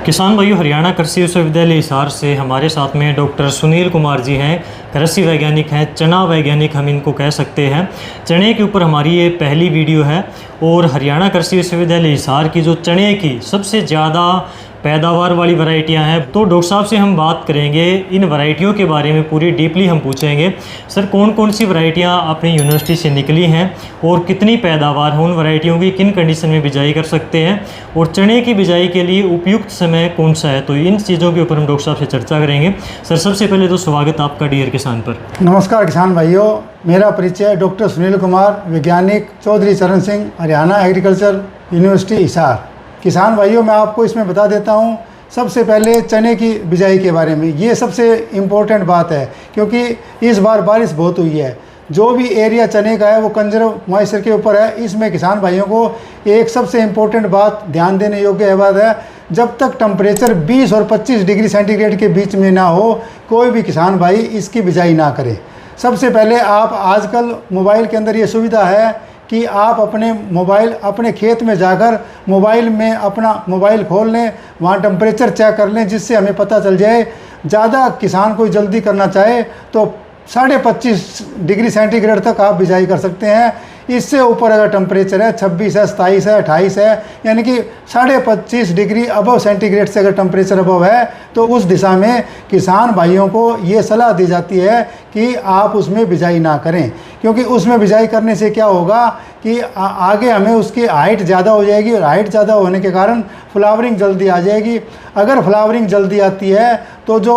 किसान भाइयों, हरियाणा कृषि विश्वविद्यालय हिसार से हमारे साथ में डॉक्टर सुनील कुमार जी हैं। कृषि वैज्ञानिक हैं, चना वैज्ञानिक हम इनको कह सकते हैं। चने के ऊपर हमारी ये पहली वीडियो है और हरियाणा कृषि विश्वविद्यालय हिसार की जो चने की सबसे ज़्यादा पैदावार वाली वैरायटियां हैं, तो डॉक्टर साहब से हम बात करेंगे इन वैरायटियों के बारे में। पूरी डीपली हम पूछेंगे सर कौन कौन सी वैरायटियां अपनी यूनिवर्सिटी से निकली हैं और कितनी पैदावार है, उन वैरायटियों की किन कंडीशन में बिजाई कर सकते हैं और चने की बिजाई के लिए उपयुक्त समय कौन सा है। तो इन चीज़ों के ऊपर हम डॉक्टर साहब से चर्चा करेंगे। सर सबसे पहले तो स्वागत आपका डियर किसान पर। नमस्कार किसान भाइयों, मेरा परिचय डॉक्टर सुनील कुमार, वैज्ञानिक, चौधरी चरण सिंह, हरियाणा एग्रीकल्चर यूनिवर्सिटी हिसार। किसान भाइयों, मैं आपको इसमें बता देता हूँ सबसे पहले चने की बिजाई के बारे में। ये सबसे इम्पोर्टेंट बात है क्योंकि इस बार बारिश बहुत हुई है। जो भी एरिया चने का है वो कंजर्व मॉइस्चर के ऊपर है। इसमें किसान भाइयों को एक सबसे इम्पोर्टेंट बात ध्यान देने योग्य बात है, जब तक टेम्परेचर 20 और 25 डिग्री सेंटीग्रेड के बीच में ना हो, कोई भी किसान भाई इसकी बिजाई ना करे। सबसे पहले आप आजकल मोबाइल के अंदर ये सुविधा है कि आप अपने खेत में जाकर मोबाइल में अपना मोबाइल खोल लें, वहाँ टेम्परेचर चेक कर लें, जिससे हमें पता चल जाए। ज़्यादा किसान कोई जल्दी करना चाहे तो 25.5 डिग्री सेंटीग्रेड तक आप बिजाई कर सकते हैं। इससे ऊपर अगर टेम्परेचर है 26 है, 27 है, 28 है, यानी कि 25.5 डिग्री अबव सेंटीग्रेड से अगर टेम्परेचर अबव है तो उस दिशा में किसान भाइयों को ये सलाह दी जाती है कि आप उसमें बिजाई ना करें। क्योंकि उसमें बिजाई करने से क्या होगा कि आगे हमें उसकी हाइट ज़्यादा हो जाएगी और हाइट ज़्यादा होने के कारण फ्लावरिंग जल्दी आ जाएगी। अगर फ्लावरिंग जल्दी आती है तो जो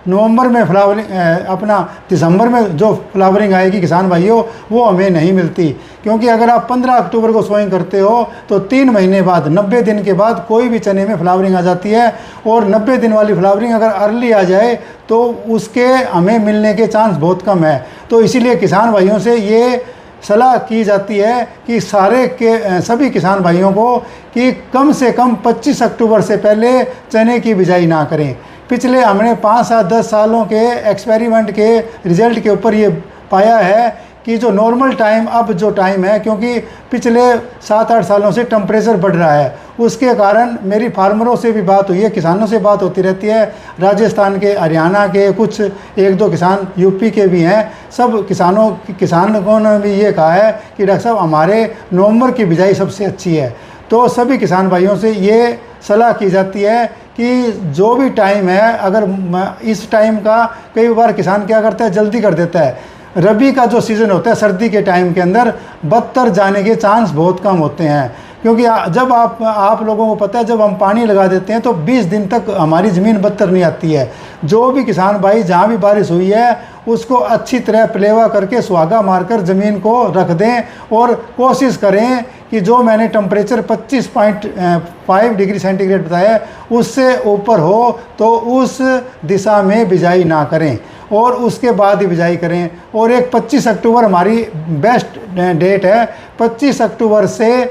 नवंबर में अपना दिसंबर में जो फ्लावरिंग आएगी किसान भाइयों, वो हमें नहीं मिलती। क्योंकि अगर आप 15 अक्टूबर को सोइंग करते हो तो 3 महीने बाद 90 दिन के बाद कोई भी चने में फ्लावरिंग आ जाती है। और 90 दिन वाली फ्लावरिंग अगर अर्ली आ जाए तो उसके हमें मिलने के चांस बहुत कम है। तो इसीलिए किसान भाइयों से ये सलाह की जाती है कि सभी किसान भाइयों को कि कम से कम 25 अक्टूबर से पहले चने की बिजाई ना करें। पिछले हमने 5 से 10 सालों के एक्सपेरिमेंट के रिजल्ट के ऊपर ये पाया है कि जो नॉर्मल टाइम अब जो टाइम है, क्योंकि पिछले 7-8 सालों से टेम्परेचर बढ़ रहा है, उसके कारण मेरी फार्मरों से भी बात हुई है, किसानों से बात होती रहती है। राजस्थान के, हरियाणा के, कुछ 1-2 किसान यूपी के भी हैं। सब किसानों ने भी ये कहा है कि डॉक्टर साहब हमारे नवंबर की बिजाई सबसे अच्छी है। तो सभी किसान भाइयों से ये सलाह की जाती है कि जो भी टाइम है, अगर इस टाइम का कई बार किसान क्या करता है, जल्दी कर देता है। रबी का जो सीज़न होता है सर्दी के टाइम के अंदर बदतर जाने के चांस बहुत कम होते हैं। क्योंकि जब आप लोगों को पता है, जब हम पानी लगा देते हैं तो 20 दिन तक हमारी ज़मीन बदतर नहीं आती है। जो भी किसान भाई जहाँ भी बारिश हुई है उसको अच्छी तरह प्लेवा करके सुहागा मारकर ज़मीन को रख दें और कोशिश करें कि जो मैंने टेम्परेचर 25.5 डिग्री सेंटीग्रेड बताया उससे ऊपर हो तो उस दिशा में बिजाई ना करें और उसके बाद ही बिजाई करें। और एक 25 अक्टूबर हमारी बेस्ट डेट है। 25 अक्टूबर से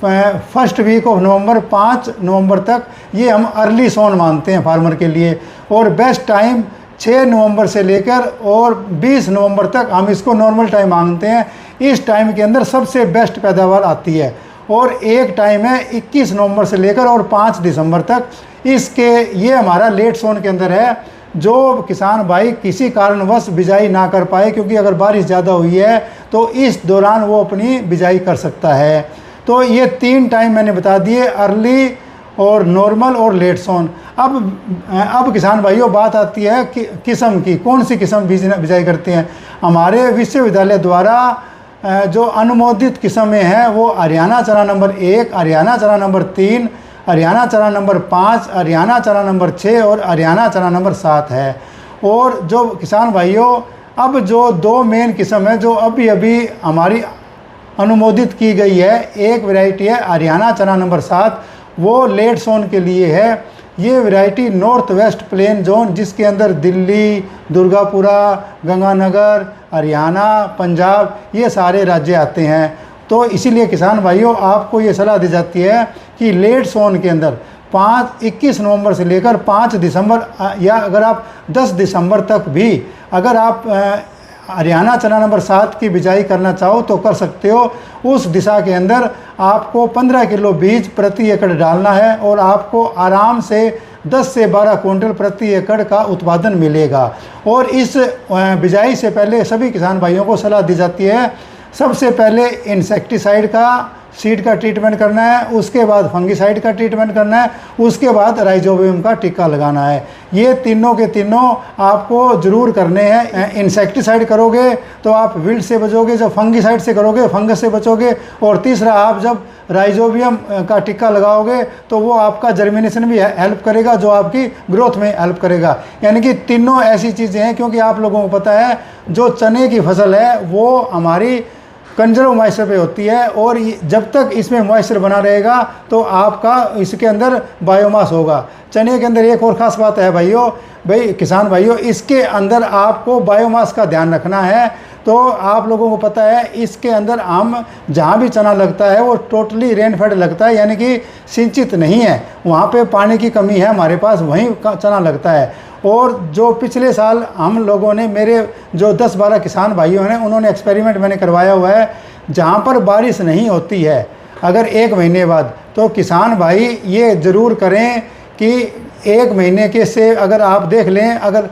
फर्स्ट वीक ऑफ नवंबर 5 नवंबर तक ये हम अर्ली सोन मानते हैं फार्मर के लिए। और बेस्ट टाइम 6 नवंबर से लेकर और 20 नवंबर तक हम इसको नॉर्मल टाइम मानते हैं। इस टाइम के अंदर सबसे बेस्ट पैदावार आती है। और एक टाइम है 21 नवंबर से लेकर और 5 दिसंबर तक, ये हमारा लेट सोन के अंदर है। जो किसान भाई किसी कारणवश बिजाई ना कर पाए, क्योंकि अगर बारिश ज़्यादा हुई है तो इस दौरान वो अपनी बिजाई कर सकता है। तो ये 3 टाइम मैंने बता दिए, अर्ली और नॉर्मल और लेट सोन। अब किसान भाइयों बात आती है कि किस्म की, कौन सी किस्म बिजाई करते हैं। हमारे विश्वविद्यालय द्वारा जो अनुमोदित किस्में हैं वो हरियाणा चना नंबर 1, हरियाणा चना नंबर 3, हरियाणा चना नंबर 5, हरियाणा चना नंबर 6 और हरियाणा चना नंबर 7 है। और जो किसान भाइयों अब जो 2 मेन किस्म है जो अभी हमारी अनुमोदित की गई है, एक वैरायटी है हरियाणा चना नंबर 7, वो लेट सोन के लिए है। ये variety north west plain zone, जिसके अंदर दिल्ली, दुर्गापुरा, गंगानगर, हरियाणा, पंजाब, ये सारे राज्य आते हैं। तो इसीलिए किसान भाइयों आपको ये सलाह दी जाती है कि लेट सोन के अंदर 21 नवंबर से लेकर 5 दिसंबर या अगर आप 10 दिसंबर तक भी अगर आप हरियाणा चना नंबर 7 की बिजाई करना चाहो तो कर सकते हो। उस दिशा के अंदर आपको 15 किलो बीज प्रति एकड़ डालना है और आपको आराम से 10 से 12 क्विंटल प्रति एकड़ का उत्पादन मिलेगा। और इस बिजाई से पहले सभी किसान भाइयों को सलाह दी जाती है, सबसे पहले इंसेक्टिसाइड का सीड का ट्रीटमेंट करना है, उसके बाद फंगिसाइड का ट्रीटमेंट करना है, उसके बाद राइजोबियम का टीका लगाना है। ये तीनों के तीनों आपको ज़रूर करने हैं। इंसेक्टिसाइड करोगे तो आप विल्ट से बचोगे, जब फंगिसाइड से करोगे फंगस से बचोगे, और तीसरा आप जब राइजोबियम का टीका लगाओगे तो वो आपका जर्मिनेशन भी हेल्प करेगा, जो आपकी ग्रोथ में हेल्प करेगा। यानी कि तीनों ऐसी चीज़ें हैं, क्योंकि आप लोगों को पता है जो चने की फसल है वो हमारी कंजर्व मॉइस्चर पे होती है, और जब तक इसमें मॉइस्चर बना रहेगा तो आपका इसके अंदर बायोमास होगा। चने के अंदर एक और ख़ास बात है भाई किसान भाइयों, इसके अंदर आपको बायोमास का ध्यान रखना है। तो आप लोगों को पता है इसके अंदर हम जहाँ भी चना लगता है वो टोटली रेनफेड लगता है, यानी कि सिंचित नहीं है, वहाँ पे पानी की कमी है हमारे पास, वहीं चना लगता है। और जो पिछले साल हम लोगों ने, मेरे जो 10-12 किसान भाइयों हैं उन्होंने एक्सपेरिमेंट मैंने करवाया हुआ है, जहाँ पर बारिश नहीं होती है अगर 1 महीने बाद, तो किसान भाई ये ज़रूर करें कि 1 महीने के से अगर आप देख लें, अगर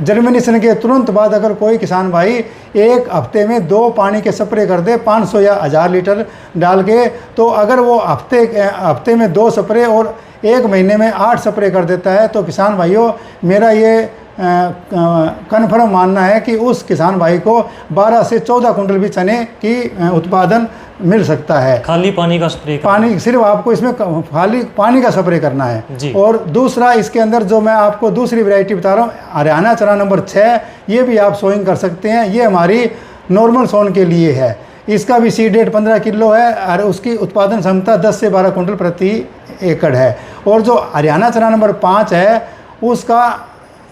जर्मिनेशन के तुरंत बाद अगर कोई किसान भाई 1 हफ्ते में 2 पानी के स्प्रे कर दे 500 या 1000 लीटर डाल के, तो अगर वो हफ्ते में 2 स्प्रे और 1 महीने में 8 स्प्रे कर देता है, तो किसान भाइयों मेरा ये कन्फर्म मानना है कि उस किसान भाई को 12 से 14 कुंटल भी चने की उत्पादन मिल सकता है। खाली पानी का स्प्रे, पानी सिर्फ आपको इसमें खाली पानी का स्प्रे करना है जी। और दूसरा इसके अंदर जो मैं आपको दूसरी वैरायटी बता रहा हूँ, हरियाणा चना नंबर 6, ये भी आप सोइंग कर सकते हैं। ये हमारी नॉर्मल सोन के लिए है। इसका भी सीड रेट 15 किलो है और उसकी उत्पादन क्षमता 10 से 12 कुंटल प्रति एकड़ है। और जो हरियाणा चना नंबर 5 है उसका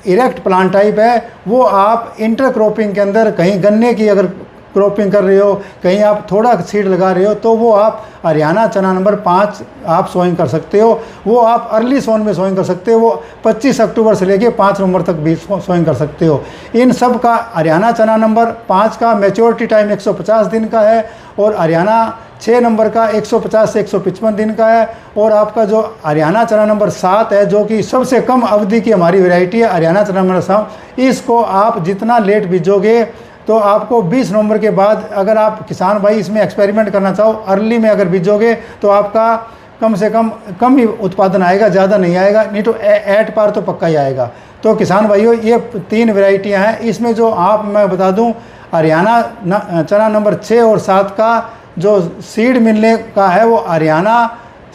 इरेक्ट प्लांट टाइप है, वो आप इंटर क्रॉपिंग के अंदर कहीं गन्ने की अगर क्रॉपिंग कर रहे हो, कहीं आप थोड़ा सीड लगा रहे हो, तो वो आप हरियाणा चना नंबर 5 आप सोइंग कर सकते हो। वो आप अर्ली सोन में सोइंग कर सकते हो, वो 25 अक्टूबर से लेके 5 नवंबर तक भी सोइंग कर सकते हो। इन सब का हरियाणा चना नंबर 5 का मैच्योरिटी टाइम 150 दिन का है और हरियाणा 6 नंबर का 150 से 155 दिन का है। और आपका जो हरियाणा चना नंबर 7 है, जो कि सबसे कम अवधि की हमारी वैरायटी है, हरियाणा चना नंबर 7, इसको आप जितना लेट बीजोगे तो आपको 20 नवंबर के बाद, अगर आप किसान भाई इसमें एक्सपेरिमेंट करना चाहो, अर्ली में अगर बीजोगे तो आपका कम से कम ही उत्पादन आएगा, ज़्यादा नहीं आएगा, नहीं तो 8 पार तो पक्का ही आएगा। तो किसान भाइयों ये 3 वैरायटियाँ हैं। इसमें जो मैं बता दूं, हरियाणा चना नंबर 6 और 7 का जो सीड मिलने का है वो हरियाणा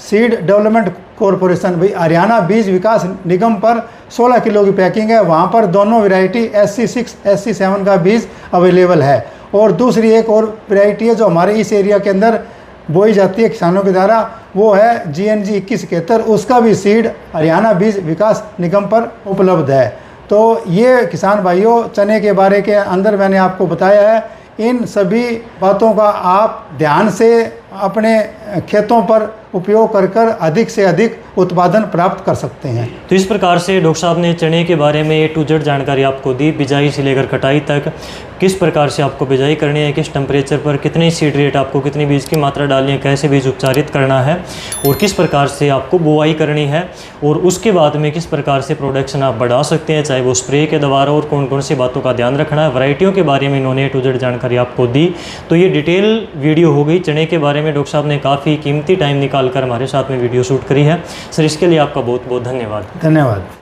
सीड डेवलपमेंट कॉरपोरेशन, भाई हरियाणा बीज विकास निगम पर 16 किलो की पैकिंग है। वहाँ पर दोनों वैरायटी SC6 SC7 का बीज अवेलेबल है। और दूसरी एक और वैरायटी है जो हमारे इस एरिया के अंदर बोई जाती है किसानों के द्वारा, वो है GNG 2171, उसका भी सीड हरियाणा बीज विकास निगम पर उपलब्ध है। तो ये किसान भाइयों चने के बारे के अंदर मैंने आपको बताया है। इन सभी बातों का आप ध्यान से अपने खेतों पर उपयोग कर अधिक से अधिक उत्पादन प्राप्त कर सकते हैं। तो इस प्रकार से डॉक्टर साहब ने चने के बारे में A to Z जानकारी आपको दी, बिजाई से लेकर कटाई तक, किस प्रकार से आपको बिजाई करनी है, किस टेम्परेचर पर, कितनी सीड रेट आपको, कितनी बीज की मात्रा डालनी है, कैसे बीज उपचारित करना है और किस प्रकार से आपको बुआई करनी है, और उसके बाद में किस प्रकार से प्रोडक्शन आप बढ़ा सकते हैं, चाहे वो स्प्रे के द्वारा, और कौन कौन सी बातों का ध्यान रखना है। वैरायटियों के बारे में इन्होंने A to Z जानकारी आपको दी। तो ये डिटेल वीडियो हो गई चने के बारे में। डॉक्टर साहब ने काफ़ी कीमती टाइम निकाल कर हमारे साथ में वीडियो शूट करी है। सर इसके लिए आपका बहुत बहुत धन्यवाद। धन्यवाद।